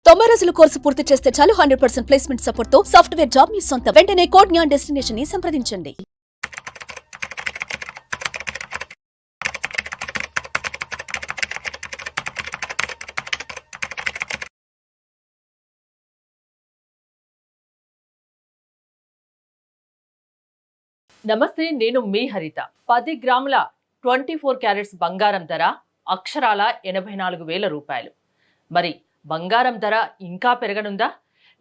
90 రోజుల కోర్సు పూర్తి చేస్తే చాలు 100% ప్లేస్మెంట్ సపోర్ట్ తో సాఫ్ట్వేర్ జాబ్ మీ సొంతం. వెంటనే కోడ్ జ్ఞాన్ డెస్టినేషన్ ని సంప్రదించండి. నమస్తే, నేను మీ హరిత. 10 గ్రాముల 24 క్యారెట్స్ బంగారం ధర అక్షరాల 84,000 రూపాయలు. మరి బంగారం ధర ఇంకా పెరగనుందా,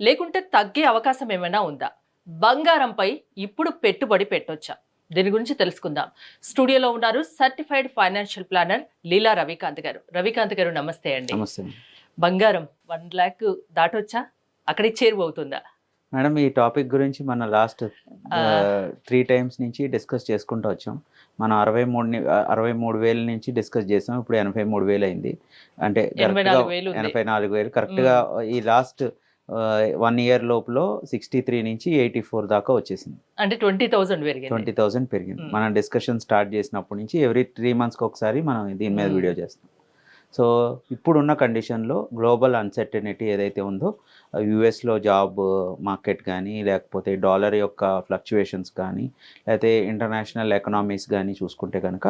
లేకుంటే తగ్గే అవకాశం ఏమైనా ఉందా? బంగారంపై ఇప్పుడు పెట్టుబడి పెట్టొచ్చా? దీని గురించి తెలుసుకుందాం. స్టూడియోలో ఉన్నారు సర్టిఫైడ్ ఫైనాన్షియల్ ప్లానర్ లీలా రవికాంత్ గారు. రవికాంత్ గారు నమస్తే అండి. నమస్తే బంగారం 1 lakh దాటొచ్చా? అక్కడికి చేరువవుతుందా? మేడం, ఈ టాపిక్ గురించి మన లాస్ట్ 3 times నుంచి డిస్కస్ చేసుకుంటూ వచ్చాం. మనం 63,000 నుంచి డిస్కస్ చేసాం. ఇప్పుడు 83,000 అయింది. అంటే 84,000 కరెక్ట్గా ఈ లాస్ట్ 1 year లోపల 63 నుంచి 84 దాకా వచ్చేసింది. అంటే 20,000 పెరిగింది. మనం డిస్కషన్ స్టార్ట్ చేసినప్పటి నుంచి ఎవ్రీ 3 monthsకి ఒకసారి మనం దీని మీద వీడియో చేస్తాం. సో ఇప్పుడున్న కండిషన్లో గ్లోబల్ అన్సర్టనిటీ ఏదైతే ఉందో, యుఎస్లో జాబ్ మార్కెట్ కానీ, లేకపోతే డాలర్ యొక్క ఫ్లక్చువేషన్స్ కానీ, లేకపోతే ఇంటర్నేషనల్ ఎకనామీస్ కానీ చూసుకుంటే కనుక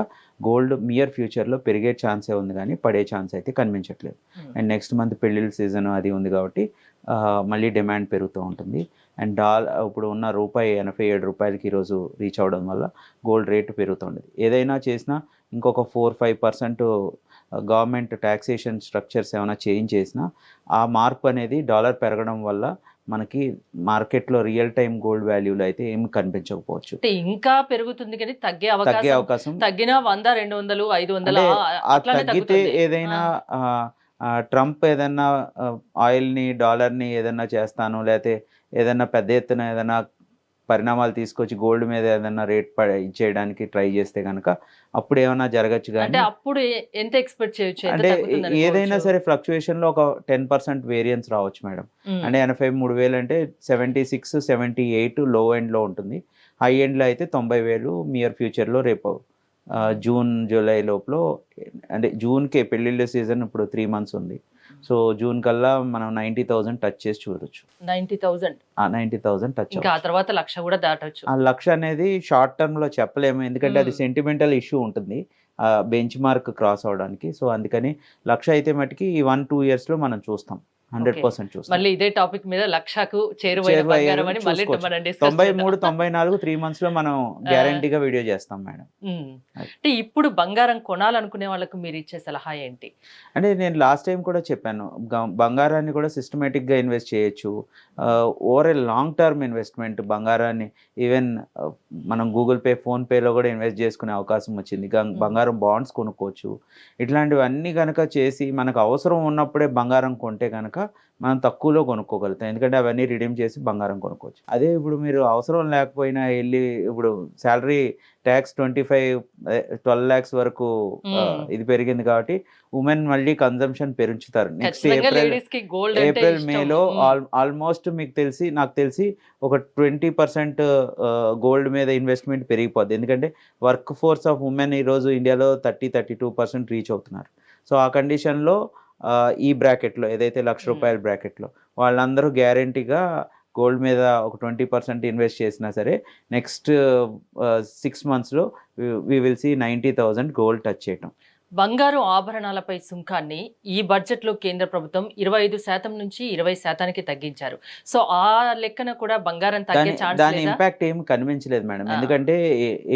గోల్డ్ నియర్ ఫ్యూచర్లో పెరిగే ఛాన్సే ఉంది కానీ పడే ఛాన్స్ అయితే కనిపించట్లేదు. అండ్ నెక్స్ట్ మంత్ పెళ్ళిళ్ళ సీజన్ అది ఉంది కాబట్టి మళ్ళీ డిమాండ్ పెరుగుతూ ఉంటుంది. అండ్ ఇప్పుడు ఉన్న రూపాయి 87 రూపాయలకి ఈరోజు రీచ్ అవ్వడం వల్ల గోల్డ్ రేటు పెరుగుతుండేది. ఏదైనా చేసినా ఇంకొక 4-5% గవర్నమెంట్ ట్యాక్సేషన్ స్ట్రక్చర్స్ ఏమైనా చేంజ్ చేసినా ఆ మార్పు అనేది డాలర్ పెరగడం వల్ల మనకి మార్కెట్లో రియల్ టైం గోల్డ్ వాల్యూలు అయితే ఏమి కనిపించకపోవచ్చు. ఇంకా పెరుగుతుంది కానీ తగ్గే అవకాశం తగ్గినా 100, 200, 500 తగ్గితే ఏదైనా ట్రంప్ ఏదన్నా ఆయిల్ని డాలర్ని ఏదన్నా చేస్తాను, లేకపోతే ఏదన్నా పెద్ద ఎత్తున ఏదైనా పరిణామాలు తీసుకొచ్చి గోల్డ్ మీద ఏదైనా రేట్ ఇచ్చేయడానికి ట్రై చేస్తే కనుక అప్పుడు ఏమైనా జరగచ్చు. కానీ అప్పుడు ఎంత ఎక్స్పెక్ట్ చేయొచ్చు? అంటే ఏదైనా సరే ఫ్లక్చుయేషన్లో ఒక 10% వేరియన్స్ రావచ్చు మేడం. అంటే 83,000 అంటే 76, 78 లో ఎండ్లో ఉంటుంది. హై ఎండ్లో అయితే 90,000 నియర్ ఫ్యూచర్లో రేపు జూన్, జూలై లోపల, అంటే జూన్కి పెళ్ళిళ్ళ సీజన్ ఇప్పుడు 3 months ఉంది. సో జూన్ కల్లా మనం 90,000 టచ్ చేసి చూడొచ్చు. 90,000 టచ్. ఆ తర్వాత 1,00,000 కూడా దాటొచ్చు. ఆ 1,00,000 అనేది షార్ట్ టర్మ్లో చెప్పలేము, ఎందుకంటే అది సెంటిమెంటల్ ఇష్యూ ఉంటుంది బెంచ్ మార్క్ క్రాస్ అవడానికి. సో అందుకని 1,00,000 అయితే మటుకి ఈ 1-2 yearsలో మనం చూస్తాం, 100% చూస్తాం. మళ్ళీ ఇదే టాపిక్ మీద 1,00,000కు చేరువైన బంగారం అని మళ్ళీ మనం డిస్కస్ 93, 94, 3 monthsలో మనం గ్యారంటీగా వీడియో చేస్తాం మేడం. అంటే ఇప్పుడు బంగారం కొనాలనుకునే వాళ్ళకు మీరు ఇచ్చే సలహా ఏంటి? అంటే నేను లాస్ట్ టైం కూడా చెప్పాను, బంగారాన్ని కూడా సిస్టమేటిక్గా ఇన్వెస్ట్ చేయొచ్చు. Over a long term investment బంగారాన్ని ఈవెన్ మనం గూగుల్ పే, ఫోన్పేలో కూడా ఇన్వెస్ట్ చేసుకునే అవకాశం వచ్చింది. బంగారం బాండ్స్ కొనుక్కోవచ్చు. ఇట్లాంటివన్నీ కనుక చేసి మనకు అవసరం ఉన్నప్పుడే బంగారం కొంటే కనుక మనం తక్కువలో కొనుక్కోగలుగుతాం, ఎందుకంటే అవన్నీ రిడీమ్ చేసి బంగారం కొనుక్కోవచ్చు. అదే ఇప్పుడు మీరు అవసరం లేకపోయినా వెళ్ళి ఇప్పుడు శాలరీ ట్యాక్స్ 12 lakhs వరకు ఇది పెరిగింది కాబట్టి ఉమెన్ మళ్ళీ కన్జంప్షన్ పెంచుతారు. నెక్స్ట్ ఏప్రిల్ మేలో ఆల్మోస్ట్ నాకు తెలిసి ఒక 20% గోల్డ్ మీద ఇన్వెస్ట్మెంట్ పెరిగిపోద్ది. ఎందుకంటే వర్క్ ఫోర్స్ ఆఫ్ ఉమెన్ ఈరోజు ఇండియాలో 30-32% రీచ్ అవుతున్నారు. సో ఆ కండిషన్లో ఈ బ్రాకెట్లో ఏదైతే 1,00,000 రూపాయల బ్రాకెట్లో వాళ్ళందరూ గ్యారంటీగా గోల్డ్ మీద ఒక 20% ఇన్వెస్ట్ చేసినా సరే నెక్స్ట్ 6 monthsలో we will see 90,000 gold touch చేయటం. బంగారు ఆభరణాలపై సుంకాన్ని ఈ బడ్జెట్లో కేంద్ర ప్రభుత్వం 25% నుంచి 20%కి తగ్గించారు. సో ఆ లెక్కన కూడా బంగారం తగ్గే ఛాన్స్ దాని ఇంపాక్ట్ ఏమి కనిపించలేదు మేడం, ఎందుకంటే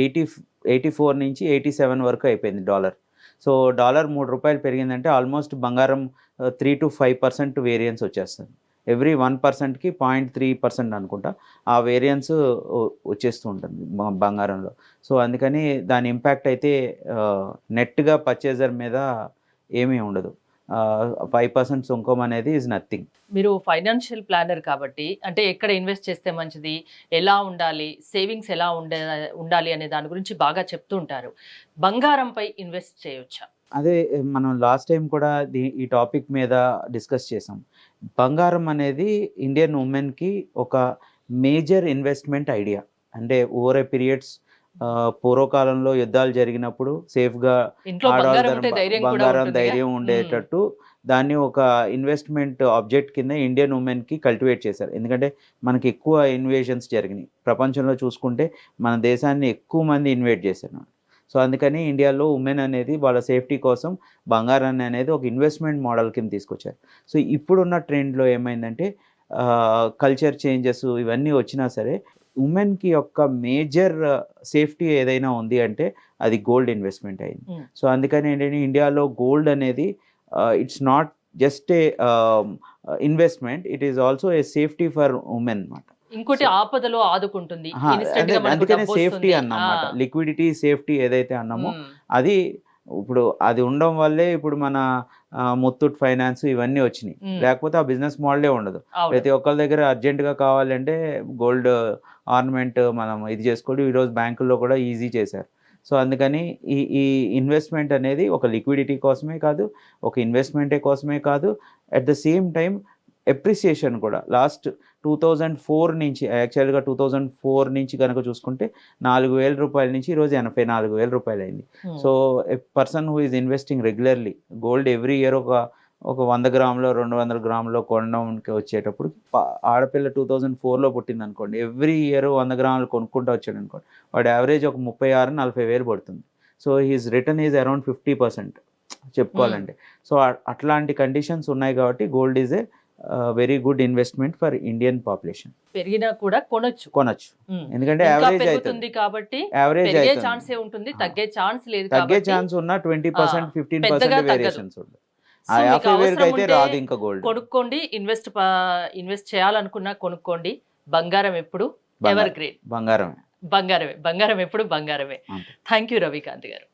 84 నుంచి 87 వరకు అయిపోయింది డాలర్. సో డాలర్ 3 రూపాయలు పెరిగిందంటే ఆల్మోస్ట్ బంగారం 3-5% వేరియన్స్ వచ్చేస్తుంది. ఎవ్రీ 1%కి 0.3% అనుకుంటా ఆ వేరియన్స్ వచ్చేస్తూ ఉంటుంది బంగారంలో. సో అందుకని దాని ఇంపాక్ట్ అయితే నెట్గా పర్చేజర్ మీద ఏమీ ఉండదు. 5% సుంకం అనేది ఈజ్ నథింగ్. మీరు ఫైనాన్షియల్ ప్లానర్ కాబట్టి, అంటే ఎక్కడ ఇన్వెస్ట్ చేస్తే మంచిది, ఎలా ఉండాలి, సేవింగ్స్ ఎలా ఉండాలి అనే దాని గురించి బాగా చెప్తూ ఉంటారు. బంగారంపై ఇన్వెస్ట్ చేయొచ్చా? అదే మనం లాస్ట్ టైం కూడా ఈ టాపిక్ మీద డిస్కస్ చేసాం. బంగారం అనేది ఇండియన్ ఉమెన్కి ఒక మేజర్ ఇన్వెస్ట్మెంట్ ఐడియా. అంటే ఓవర్ ఏ పీరియడ్స్ పూర్వకాలంలో యుద్ధాలు జరిగినప్పుడు సేఫ్గా ధైర్యం ఉండేటట్టు దాన్ని ఒక ఇన్వెస్ట్మెంట్ ఆబ్జెక్ట్ కింద ఇండియన్ ఉమెన్కి కల్టివేట్ చేశారు. ఎందుకంటే మనకి ఎక్కువ ఇన్వేషన్స్ జరిగినాయి ప్రపంచంలో చూసుకుంటే, మన దేశాన్ని ఎక్కువ మంది ఇన్వైట్ చేశారు. సో అందుకని ఇండియాలో ఉమెన్ అనేది వాళ్ళ సేఫ్టీ కోసం బంగారాన్ని అనేది ఒక ఇన్వెస్ట్మెంట్ మోడల్ కింద తీసుకొచ్చారు. సో ఇప్పుడున్న ట్రెండ్లో ఏమైందంటే కల్చర్ చేంజెస్ ఇవన్నీ వచ్చినా సరే ఉమెన్కి యొక్క మేజర్ సేఫ్టీ ఏదైనా ఉంది అంటే అది గోల్డ్ ఇన్వెస్ట్మెంట్ అయింది. సో అందుకని ఏంటంటే ఇండియాలో గోల్డ్ అనేది it's not just a investment, it is also a safety for women అన్నమాట. ఇంకోటి ఆపదలో ఆదుకుంటుంది. అందుకనే సేఫ్టీ అన్నమాట, లిక్విడిటీ సేఫ్టీ ఏదైతే అన్నామో అది ఇప్పుడు అది ఉండడం వల్లే ఇప్పుడు మన ముత్తూట్ ఫైనాన్స్ ఇవన్నీ వచ్చినాయి. లేకపోతే ఆ బిజినెస్ మోడలే ఉండదు. ప్రతి ఒక్కరి దగ్గర అర్జెంటుగా కావాలంటే గోల్డ్ ఆర్నమెంట్ మనం ఇది చేసుకోవాలి. ఈరోజు బ్యాంకుల్లో కూడా ఈజీ చేశారు. సో అందుకని ఈ ఇన్వెస్ట్మెంట్ అనేది ఒక లిక్విడిటీ కోసమే కాదు, ఒక ఇన్వెస్ట్మెంటే కోసమే కాదు, at the same time appreciation కూడా. లాస్ట్ 2004 నుంచి యాక్చువల్గా 2004 నుంచి కనుక చూసుకుంటే 4,000 రూపాయల నుంచి ఈరోజు 84,000 రూపాయలు అయింది. So a person who is investing regularly gold every year ఒక 100 గ్రాములో 200 గ్రాములో కొనడానికి వచ్చేటప్పుడు, ఆడపిల్ల 2004లో పుట్టింది అనుకోండి, ఎవ్రీ ఇయర్ 100 గ్రాములు కొనుక్కుంటూ వచ్చాడు అనుకోండి, వాడు యావరేజ్ ఒక 36,000-40,000 పడుతుంది. So he's return is around 50% చెప్పుకోవాలంటే. సో అట్లాంటి కండిషన్స్ ఉన్నాయి కాబట్టి gold is a very good investment for Indian population. పెరిగినా కూడా కొనొచ్చు. ఎందుకంటే యావరేజ్ అవుతుంది కాబట్టి యావరేజ్ ఛాన్సే ఉంటుంది, తగ్గే ఛాన్స్ లేదు. తగ్గే ఛాన్స్ ఉన్న 20%, 15% వేరియేషన్స్ ఉంటుంది. ఆ 50,000 అయితే రాదు ఇంకా గోల్డ్. కొనుక్కోండి, ఇన్వెస్ట్ చేయాలనుకున్నా కొనుక్కోండి. బంగారం ఎప్పుడు ఎవర్ గ్రేట్. బంగారం ఎప్పుడు బంగారమే. థ్యాంక్ యూ రవికాంత్ గారు.